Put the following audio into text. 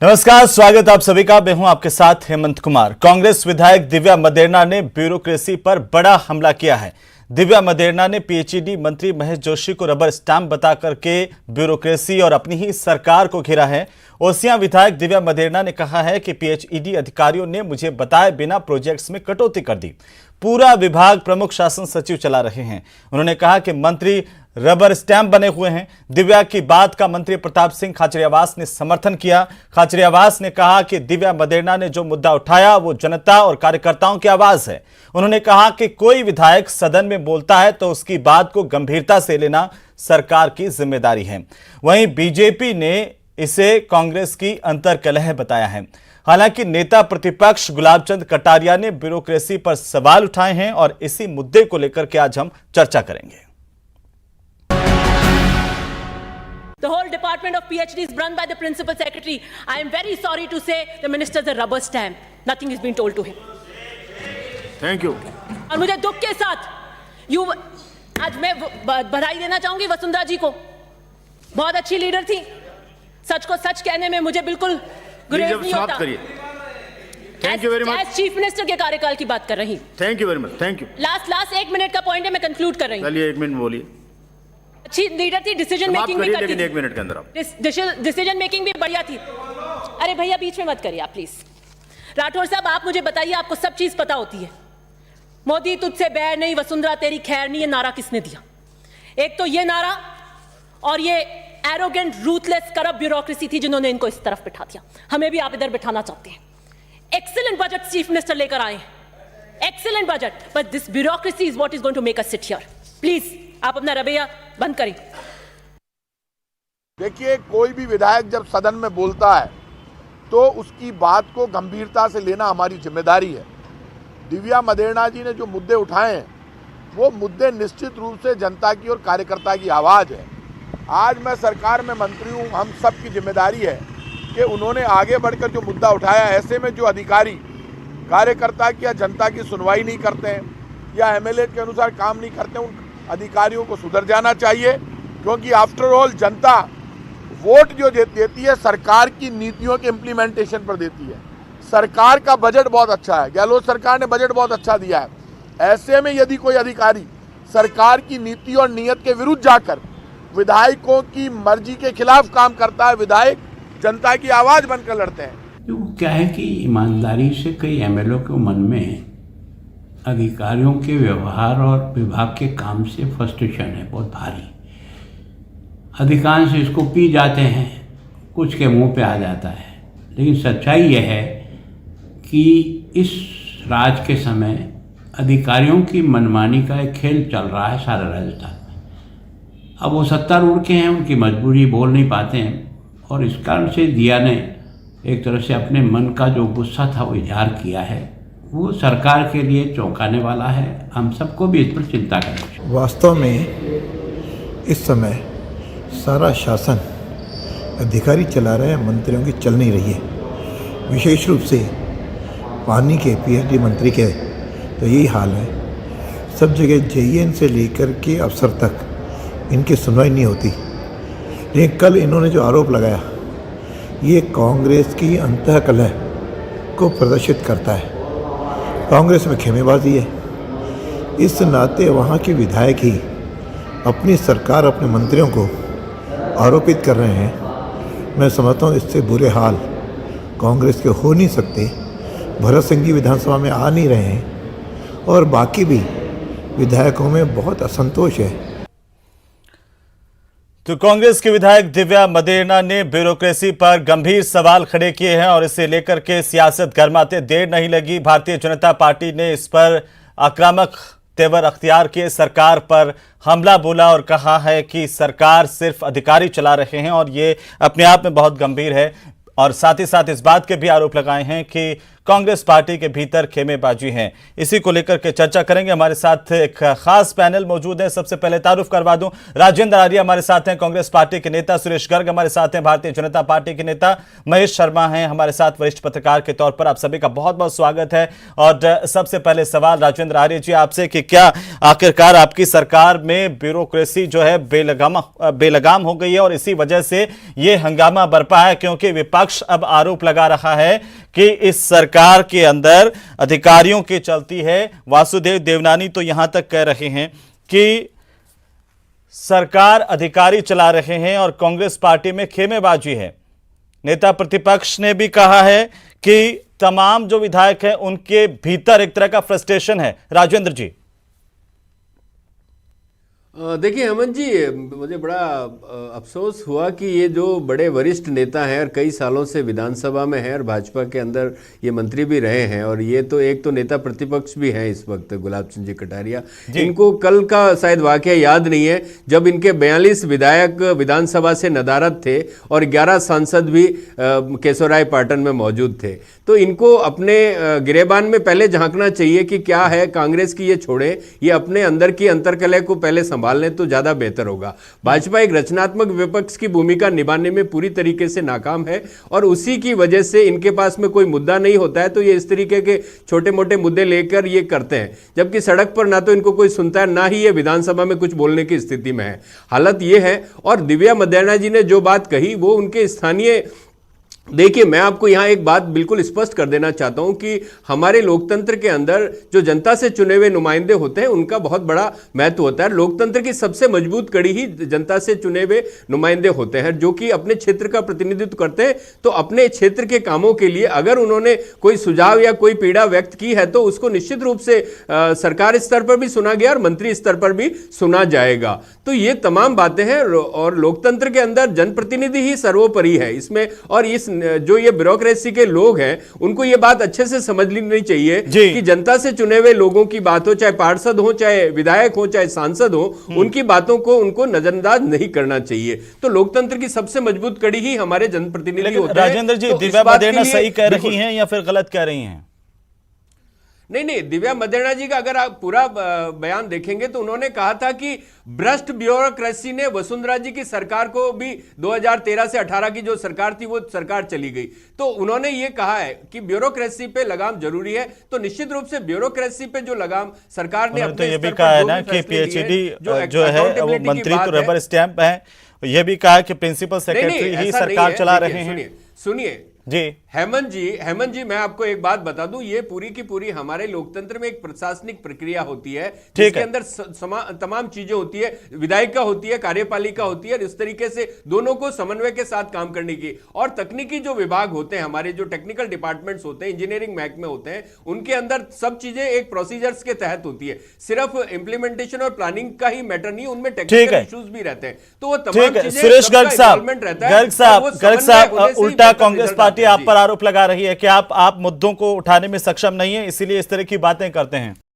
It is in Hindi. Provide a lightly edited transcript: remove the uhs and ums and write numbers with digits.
नमस्कार, स्वागत आप सभी का। मैं हूं आपके साथ हेमंत कुमार। कांग्रेस विधायक दिव्या मदेरणा ने ब्यूरोक्रेसी पर बड़ा हमला किया है। दिव्या मदेरणा ने पीएचईडी मंत्री महेश जोशी को रबर स्टैंप बता करके ब्यूरोक्रेसी और अपनी ही सरकार को घेरा है। ओसियां विधायक दिव्या मदेरणा ने कहा है कि पीएचईडी अधिकारियों ने मुझे बताए बिना प्रोजेक्ट्स में कटौती कर दी। पूरा विभाग प्रमुख शासन सचिव चला रहे हैं। उन्होंने कहा कि मंत्री रबर स्टैंप बने हुए हैं। दिव्या की बात का मंत्री प्रताप सिंह खाचरियावास ने समर्थन किया। खाचरियावास ने कहा कि दिव्या मदेरणा ने जो मुद्दा उठाया वो जनता और कार्यकर्ताओं की आवाज है। उन्होंने कहा कि कोई विधायक सदन में बोलता है तो उसकी बात को गंभीरता से लेना सरकार की जिम्मेदारी है। वहीं बीजेपी ने इसे कांग्रेस की अंतर्कलह बताया है। हालांकि नेता प्रतिपक्ष गुलाबचंद कटारिया ने ब्यूरोक्रेसी पर सवाल उठाए हैं और इसी मुद्दे को लेकर के आज हम चर्चा करेंगे। The whole department of PhD is run by the principal secretary. I am very sorry to say the minister is a rubber stamp. Nothing is being told to him. Thank you. और मुझे दुख के साथ आज मैं बधाई देना चाहूंगी वसुंधरा जी को। बहुत अच्छी लीडर थी। सच को सच कहने में मुझे बिल्कुल गुरेज नहीं होता। Thank you very much. As chief minister के कार्यकाल की बात कर रही हूँ। Thank you very much. Thank you. Last 1 minute का पॉइंट है, मैं कंक्लूड कर रही हूँ। चलिए 1 मिनट बोलिए। अच्छी लीडर थी, डिसीजन मेकिंग भी करती थी। लेकिन 1 मिनट के अंदर आप डिसीजन मेकिंग भी बढ़िया थी। अरे भैया बीच में मत करिए आप प्लीज। राठौर साहब आप मुझे बताइए, आपको सब चीज पता होती है। मोदी तुझसे बैर नहीं, वसुंधरा तेरी खैर नहीं, ये नारा किसने दिया? एक तो ये नारा और ये एरोगेंट रूथलेस करप्ट ब्यूरोक्रेसी थी जिन्होंने इनको इस तरफ बिठा दिया। हमें भी आप इधर बिठाना चाहते हैं। एक्सीलेंट बजट चीफ मिनिस्टर लेकर आए, excellent budget, but this bureaucracy is what is going to make us sit here. Please आप अपना रवैया बंद करें। देखिए, कोई भी विधायक जब सदन में बोलता है तो उसकी बात को गंभीरता से लेना हमारी जिम्मेदारी है। दिव्या मदेरणा जी ने जो मुद्दे उठाए हैं वो मुद्दे निश्चित रूप से जनता की और कार्यकर्ता की आवाज़ है। आज मैं सरकार में मंत्री हूँ, हम सब की जिम्मेदारी है कि उन्होंने आगे बढ़कर जो मुद्दा उठाया, ऐसे में जो अधिकारी कार्यकर्ता की या जनता की सुनवाई नहीं करते हैं या एमएलए के अनुसार काम नहीं करते हैं, उन अधिकारियों को सुधर जाना चाहिए। क्योंकि आफ्टर ऑल जनता वोट जो देती है सरकार की नीतियों के इम्प्लीमेंटेशन पर देती है। सरकार का बजट बहुत अच्छा है, गहलोत सरकार ने बजट बहुत अच्छा दिया है। ऐसे में यदि कोई अधिकारी सरकार की नीति और नीयत के विरुद्ध जाकर विधायकों की मर्जी के खिलाफ काम करता है, विधायक जनता की आवाज़ बनकर लड़ते हैं। तो क्या है कि ईमानदारी से कई एमएलए के मन में अधिकारियों के व्यवहार और विभाग के काम से फ्रस्ट्रेशन है बहुत भारी। अधिकांश इसको पी जाते हैं, कुछ के मुंह पे आ जाता है। लेकिन सच्चाई यह है कि इस राज के समय अधिकारियों की मनमानी का एक खेल चल रहा है सारे राजस्थान में। अब वो सत्तारूढ़ के हैं, उनकी मजबूरी बोल नहीं पाते हैं और इस कारण से दिया ने एक तरह से अपने मन का जो गुस्सा था वो इजहार किया है। वो सरकार के लिए चौंकाने वाला है। हम सबको भी इस पर चिंता करनी। वास्तव में इस समय सारा शासन अधिकारी चला रहे हैं, मंत्रियों की चल नहीं रही है। विशेष रूप से पानी के पीएचडी मंत्री के तो यही हाल है। सब जगह जेईएन से लेकर के अफसर तक इनकी सुनवाई नहीं होती। लेकिन कल इन्होंने जो आरोप लगाया ये कांग्रेस की अंतःकलह को प्रदर्शित करता है। कांग्रेस में खेमेबाजी है। इस नाते वहाँ के विधायक ही अपनी सरकार, अपने मंत्रियों को आरोपित कर रहे हैं। मैं समझता हूँ इससे बुरे हाल कांग्रेस के हो नहीं सकते। भरत सिंह जी विधानसभा में आ नहीं रहे हैं और बाकी भी विधायकों में बहुत असंतोष है। तो कांग्रेस के विधायक दिव्या मदेरणा ने ब्यूरोक्रेसी पर गंभीर सवाल खड़े किए हैं और इसे लेकर के सियासत गरमाते देर नहीं लगी। भारतीय जनता पार्टी ने इस पर आक्रामक तेवर अख्तियार किए, सरकार पर हमला बोला और कहा है कि सरकार सिर्फ अधिकारी चला रहे हैं और ये अपने आप में बहुत गंभीर है। और साथ ही साथ इस बात के भी आरोप लगाए हैं कि कांग्रेस पार्टी के भीतर खेमेबाजी है। इसी को लेकर के चर्चा करेंगे। हमारे साथ एक खास पैनल मौजूद है। सबसे पहले तारुफ करवा दूं, राजेंद्र आर्य हमारे साथ हैं, कांग्रेस पार्टी के नेता। सुरेश गर्ग हमारे साथ हैं, भारतीय जनता पार्टी के नेता। महेश शर्मा हैं हमारे साथ, वरिष्ठ पत्रकार के तौर पर। आप सभी का बहुत बहुत स्वागत है। और सबसे पहले सवाल राजेंद्र आर्य जी आपसे कि क्या आखिरकार आपकी सरकार में ब्यूरोक्रेसी जो है बेलगाम हो गई है और इसी वजह से यह हंगामा बरपा है, क्योंकि विपक्ष अब आरोप लगा रहा है कि इस सरकार के अंदर अधिकारियों की चलती है। वासुदेव देवनानी तो यहां तक कह रहे हैं कि सरकार अधिकारी चला रहे हैं और कांग्रेस पार्टी में खेमेबाजी है। नेता प्रतिपक्ष ने भी कहा है कि तमाम जो विधायक हैं उनके भीतर एक तरह का फ्रस्ट्रेशन है। राजेंद्र जी, देखिए हेमंत जी, मुझे बड़ा अफसोस हुआ कि ये जो बड़े वरिष्ठ नेता हैं और कई सालों से विधानसभा में हैं और भाजपा के अंदर ये मंत्री भी रहे हैं, और ये तो एक तो नेता प्रतिपक्ष भी हैं इस वक्त, गुलाब सिंह जी कटारिया, इनको कल का शायद वाकया याद नहीं है जब इनके 42 विधायक विधानसभा से नदारद थे और 11 सांसद भी केशवराय पाटन में मौजूद थे। तो इनको अपने गिरेबान में पहले झांकना चाहिए कि क्या है कांग्रेस की, ये छोड़े, ये अपने अंदर की अंतर्कलह को पहले संभालने तो ज्यादा बेहतर होगा। भाजपा एक रचनात्मक विपक्ष की भूमिका निभाने में पूरी तरीके से नाकाम है और उसी की वजह से इनके पास में कोई मुद्दा नहीं होता है तो ये इस तरीके के छोटे मोटे मुद्दे लेकर ये करते हैं, जबकि सड़क पर ना तो इनको कोई सुनता है ना ही ये विधानसभा में कुछ बोलने की स्थिति में है। हालत ये है। और दिव्या मदेरणा जी ने जो बात कही वो उनके स्थानीय, देखिए मैं आपको यहां एक बात बिल्कुल स्पष्ट कर देना चाहता हूं कि हमारे लोकतंत्र के अंदर जो जनता से चुने हुए नुमाइंदे होते हैं उनका बहुत बड़ा महत्व होता है। लोकतंत्र की सबसे मजबूत कड़ी ही जनता से चुने हुए नुमाइंदे होते हैं जो कि अपने क्षेत्र का प्रतिनिधित्व करते हैं। तो अपने क्षेत्र के कामों के लिए अगर उन्होंने कोई सुझाव या कोई पीड़ा व्यक्त की है तो उसको निश्चित रूप से सरकार स्तर पर भी सुना गया और मंत्री स्तर पर भी सुना जाएगा। तो ये तमाम बातें हैं और लोकतंत्र के अंदर जनप्रतिनिधि ही सर्वोपरि है इसमें। और इस जो ये ब्यूरोक्रेसी के लोग हैं उनको ये बात अच्छे से समझ लेनी चाहिए कि जनता से चुने हुए लोगों की बात हो, चाहे पार्षद हो, चाहे विधायक हो, चाहे सांसद हो, उनकी बातों को उनको नजरअंदाज नहीं करना चाहिए। तो लोकतंत्र की सबसे मजबूत कड़ी ही हमारे जनप्रतिनिधि होते हैं। राजेंद्र जी, दिव्या मदेरणा सही कह रही हैं या फिर गलत कह रही हैं? नहीं, दिव्या मदेरणा जी का अगर आप पूरा बयान देखेंगे तो उन्होंने कहा था कि भ्रष्ट ब्यूरोक्रेसी ने वसुंधरा जी की सरकार को भी 2013 से 18 की जो सरकार थी वो सरकार चली गई। तो उन्होंने ये कहा है कि ब्यूरोक्रेसी पे लगाम जरूरी है। तो निश्चित रूप से ब्यूरोक्रेसी पे जो लगाम सरकार ने तो ये भी कहा है ना कि पीएचडी जो है वो मंत्री तो रबर स्टैंप है। ये भी कहा कि प्रिंसिपल सेक्रेटरी ही सरकार चला रहे हैं। सुनिए जी हेमंत जी मैं आपको एक बात बता दूं, ये पूरी की पूरी हमारे लोकतंत्र में एक प्रशासनिक प्रक्रिया होती है जिसके अंदर तमाम चीजें होती है, विधायिका होती है, कार्यपालिका होती है, और इस तरीके से दोनों को समन्वय के साथ काम करने की। और तकनीकी जो विभाग होते हैं, हमारे जो टेक्निकल डिपार्टमेंट्स होते हैं, इंजीनियरिंग महकमे होते हैं, उनके अंदर सब चीजें एक प्रोसीजर्स के तहत होती है। सिर्फ इंप्लीमेंटेशन और प्लानिंग का ही मैटर नहीं, उनमें टेक्निकल इश्यूज भी रहते हैं। तो वो तमाम चीजें, सुरेश गर्ग साहब उल्टा कांग्रेस पार्टी आप पर आरोप लगा रही है कि आप मुद्दों को उठाने में सक्षम नहीं है, इसीलिए इस तरह की बातें करते हैं।